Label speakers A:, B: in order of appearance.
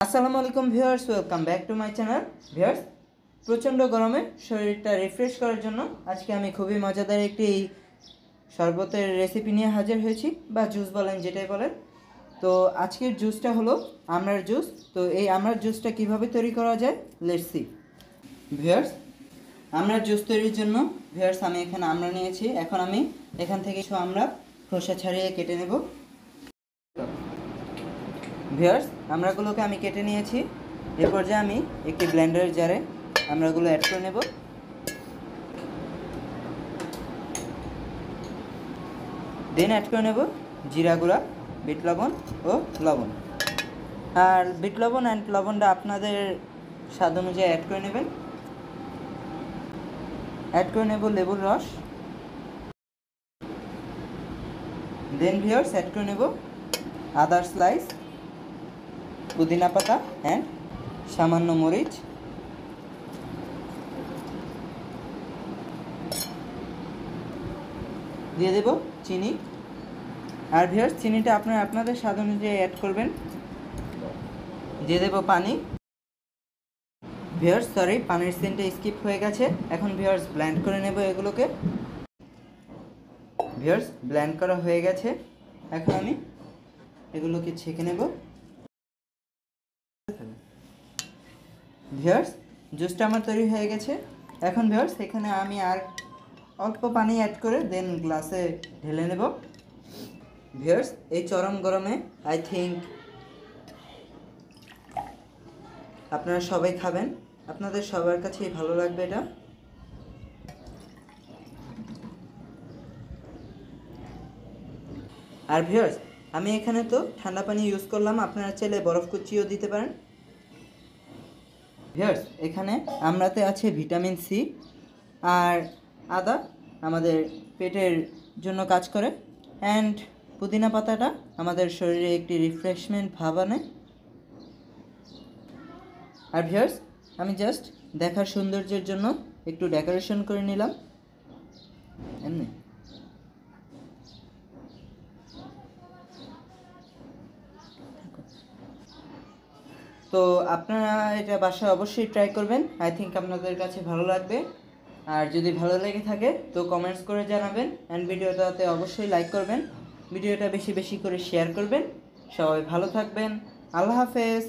A: আসসালামু আলাইকুম viewers, welcome back to my channel. Viewers, প্রচণ্ড গরমে শরীরটা রিফ্রেশ করার জন্য আজকে আমি খুবই মজাদার একটি শরবতের রেসিপি নিয়ে হাজির হয়েছি, বা জুস বলেন, যেটাই বলেন। তো আজকের জুসটা হলো আমড়ার জুস। তো এই আমড়ার জুসটা কিভাবে তৈরি করা যায়, লেটস সি। ভিউয়ার্স, আমড়ার জুস তৈরির জন্য ভিউয়ার্স আমি এখানে আমড়া নিয়েছি। এখন আমি এখান থেকে কিছু আমড়া খোসা ছাড়িয়ে কেটে নেব। ভিউয়ার্স, আমড়াগুলোকে আমি কেটে নিয়েছি। এ পর্যায়ে আমি একটি ব্লেন্ডারের জারে আমড়াগুলো অ্যাড করে নেব। দেন অ্যাড করে নেব জিরা গুঁড়া, বিট লবণ ও লবণ। আর বিট লবণ অ্যান্ড লবণটা আপনাদের স্বাদ অনুযায়ী অ্যাড করে নেবেন। অ্যাড করে নেব লেবুর রস। দেন ভিউয়ার্স অ্যাড করে নেব আদার স্লাইস, পুদিনা পাতা অ্যান্ড সামান্য মরিচ। দিয়ে দেব চিনি। আর ভিউয়ার্স, চিনিটা আপনারা আপনাদের স্বাদ অনুযায়ী অ্যাড করবেন। দিয়ে দেব পানি। ভিউয়ার্স সরি, পানির সিনটা স্কিপ হয়ে গেছে। এখন ভিউয়ার্স ব্লেন্ড করে নেব এগুলোকে। ভিউয়ার্স ব্লেন্ড করা হয়ে গেছে। এখন আমি এগুলোকে ছেঁকে নেব। ভিউয়ার্স, জুসটা আমার তৈরি হয়ে গেছে। এখন ভিউয়ার্স এখানে আমি আর অল্প পানি অ্যাড করে দেন গ্লাসে ঢেলে নেব। ভিউয়ার্স, এই চরম গরমে আই থিঙ্ক আপনারা সবাই খাবেন, আপনাদের সবার কাছেই ভালো লাগবে এটা। আর ভিউয়ার্স, আমি এখানে তো ঠান্ডা পানি ইউজ করলাম, আপনারা চাইলে বরফ কুচিও দিতে পারেন। ভিউয়ার্স, এখানে আমড়াতে আছে ভিটামিন সি, আর আদা আমাদের পেটের জন্য কাজ করে, অ্যান্ড পুদিনা পাতাটা আমাদের শরীরে একটি রিফ্রেশমেন্ট ভাব আনে। আর ভিউয়ার্স, আমি জাস্ট দেখার সৌন্দর্যের জন্য একটু ডেকোরেশন করে নিলাম এমনি। তো আপনারা এটা বাসায় অবশ্যই ট্রাই করবেন, আই থিঙ্ক আপনাদের কাছে ভালো লাগবে। আর যদি ভালো লেগে থাকে তো কমেন্টস করে জানাবেন, অ্যান্ড ভিডিওটাতে অবশ্যই লাইক করবেন, ভিডিওটা বেশি বেশি করে শেয়ার করবেন। সবাই ভালো থাকবেন, আল্লাহ হাফেজ।